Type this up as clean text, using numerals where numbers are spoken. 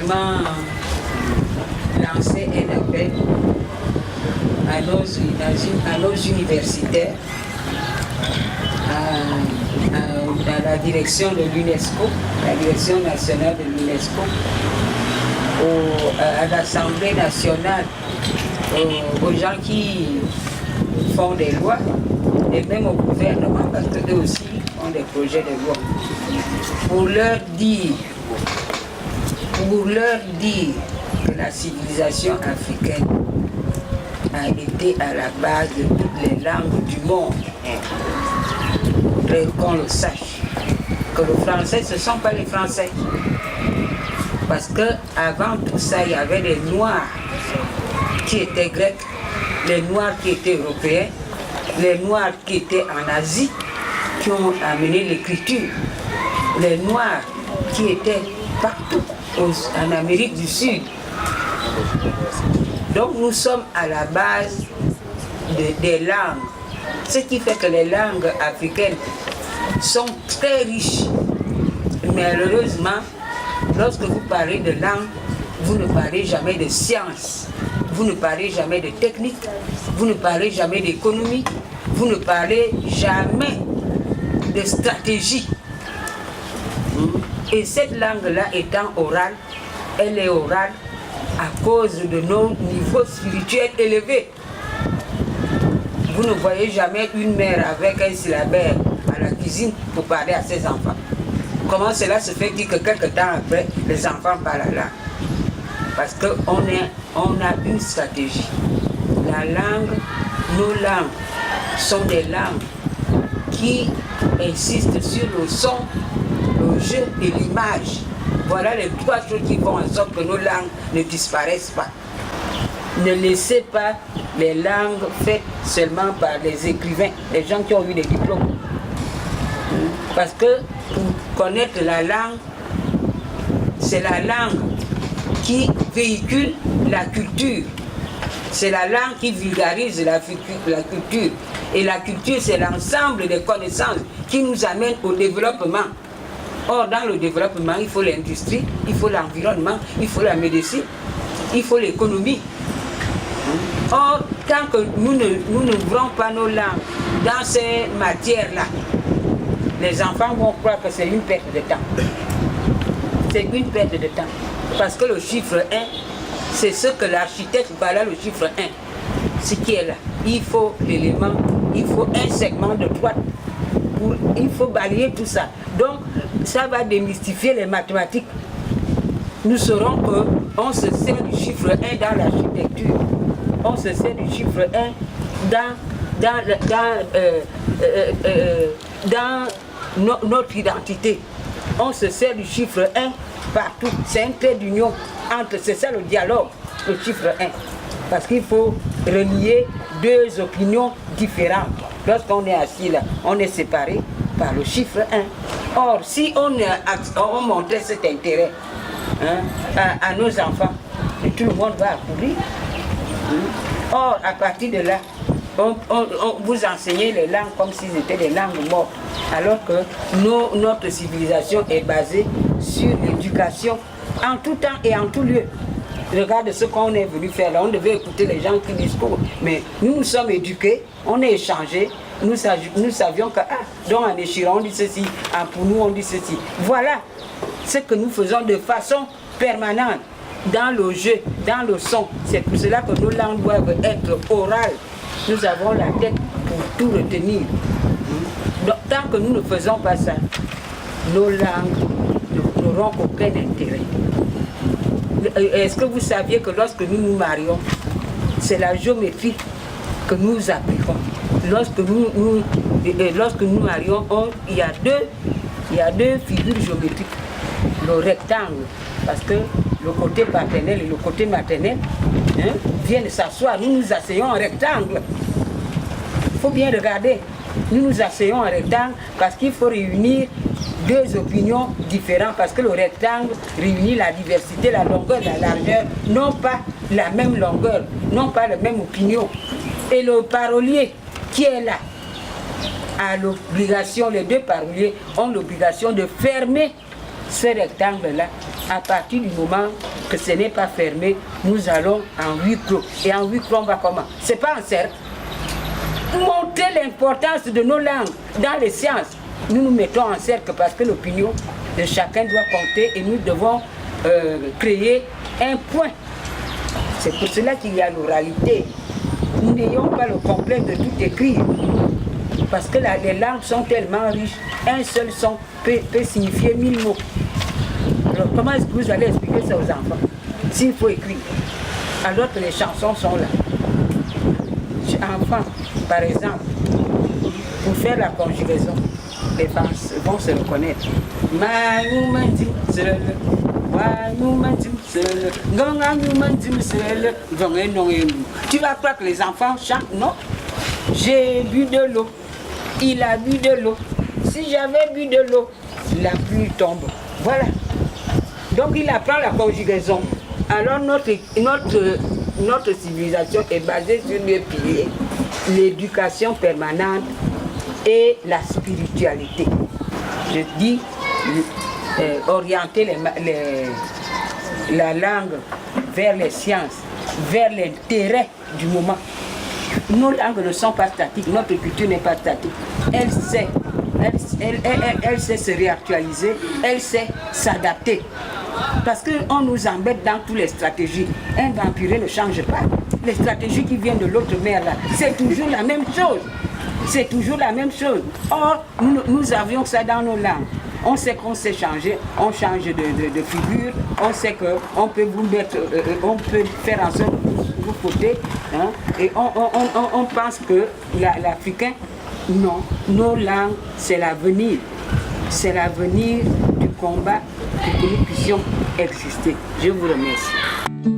également lancé un appel à nos universitaires, à la direction de l'UNESCO, la direction nationale de l'UNESCO, à l'Assemblée nationale, aux gens qui font des lois, et même au gouvernement, parce qu'eux aussi ont des projets de loi, pour leur dire que la civilisation africaine a été à la base de toutes les langues du monde. Qu'on le sache, que le français, ce ne sont pas les Français. Parce qu'avant tout ça, il y avait les Noirs qui étaient grecs, les Noirs qui étaient européens, les Noirs qui étaient en Asie, qui ont amené l'écriture, les Noirs qui étaient partout en Amérique du Sud. Donc nous sommes à la base des langues. Ce qui fait que les langues africaines sont très riches. Mais malheureusement, lorsque vous parlez de langue, vous ne parlez jamais de science, vous ne parlez jamais de technique, vous ne parlez jamais d'économie, vous ne parlez jamais de stratégie. Et cette langue-là étant orale, elle est orale à cause de nos niveaux spirituels élevés. Vous ne voyez jamais une mère avec un syllabaire à la cuisine pour parler à ses enfants. Comment cela se fait-il que quelque temps après, les enfants parlent à langue? Parce qu'on a une stratégie. La langue, nos langues, sont des langues qui insistent sur le son, le jeu et l'image. Voilà les trois choses qui font en sorte que nos langues ne disparaissent pas. Ne laissez pas les langues faites seulement par les écrivains, les gens qui ont eu des diplômes. Parce que pour connaître la langue, c'est la langue qui véhicule la culture. C'est la langue qui vulgarise la culture. Et la culture, c'est l'ensemble des connaissances qui nous amènent au développement. Or, dans le développement, il faut l'industrie, il faut l'environnement, il faut la médecine, il faut l'économie. Or, tant que nous n'ouvrons pas nos langues dans ces matières-là, les enfants vont croire que c'est une perte de temps. C'est une perte de temps. Parce que le chiffre 1, c'est ce que l'architecte, voilà le chiffre 1. Ce qui est là. Il faut l'élément, il faut un segment de droite. Il faut balayer tout ça. Donc, ça va démystifier les mathématiques. Nous saurons qu'on se sert du chiffre 1 dans l'architecture. On se sert du chiffre 1 dans notre identité. On se sert du chiffre 1 partout. C'est un trait d'union entre, c'est ça le dialogue, le chiffre 1. Parce qu'il faut relier deux opinions différentes. Lorsqu'on est assis là, on est séparé par le chiffre 1. Or, si on montrait cet intérêt à nos enfants, tout le monde va accourir. Or, à partir de là, vous enseignez les langues comme si c'était des langues mortes, alors que notre civilisation est basée sur l'éducation en tout temps et en tout lieu. Regarde ce qu'on est venu faire là, on devait écouter les gens qui discourent, mais nous nous sommes éduqués, on est échangés, nous savions que, donc en Échiron on dit ceci, en Pounou on dit ceci. Voilà ce que nous faisons de façon permanente, dans le jeu, dans le son. C'est pour cela que nos langues doivent être orales. Nous avons la tête pour tout retenir. Donc, tant que nous ne faisons pas ça, nos langues n'auront aucun intérêt. Est-ce que vous saviez que lorsque nous nous marions, c'est la géométrie que nous appliquons? Lorsque nous marions, il y a deux figures géométriques. Le rectangle, parce que le côté paternel et le côté maternel viennent s'asseoir. Nous nous asseyons en rectangle. Il faut bien regarder. Nous nous asseyons en rectangle parce qu'il faut réunir deux opinions différentes. Parce que le rectangle réunit la diversité, la longueur, la largeur, non pas la même longueur, non pas la même opinion. Et le parolier qui est là a l'obligation, les deux paroliers ont l'obligation de fermer ce rectangle-là À partir du moment que ce n'est pas fermé, nous allons en huis clos. Et en huis clos, on va comment? C'est pas en cercle. Montrer l'importance de nos langues dans les sciences. Nous nous mettons en cercle parce que l'opinion de chacun doit compter et nous devons créer un point. C'est pour cela qu'il y a l'oralité. Nous n'ayons pas le complexe de tout écrire. Parce que les langues sont tellement riches. Un seul son peut signifier 1000 mots. Alors comment est-ce que vous allez expliquer ça aux enfants s'il faut écrire? Alors que les chansons sont là. Enfants, par exemple, pour faire la conjugaison, les femmes vont se reconnaître. Tu vas croire que les enfants chantent, non? J'ai bu de l'eau, il a bu de l'eau. Si j'avais bu de l'eau, la pluie tombe. Voilà. Donc il apprend la conjugaison. Alors notre civilisation est basée sur deux piliers, l'éducation permanente et la spiritualité. Je dis orienter la langue vers les sciences, vers l'intérêt du moment. Nos langues ne sont pas statiques, notre culture n'est pas statique. Elle sait se réactualiser, elle sait s'adapter. Parce qu'on nous embête dans toutes les stratégies. Un vampire ne change pas. Les stratégies qui viennent de l'autre mer, là, c'est toujours la même chose. C'est toujours la même chose. Or, nous avions ça dans nos langues. On sait qu'on sait changer, on change de figure, on sait qu'on peut vous mettre, on peut faire en sorte que vous potez, hein, et on pense que l'Africain, non, nos langues, c'est l'avenir. C'est l'avenir du combat pour que nous puissions exister. Je vous remercie.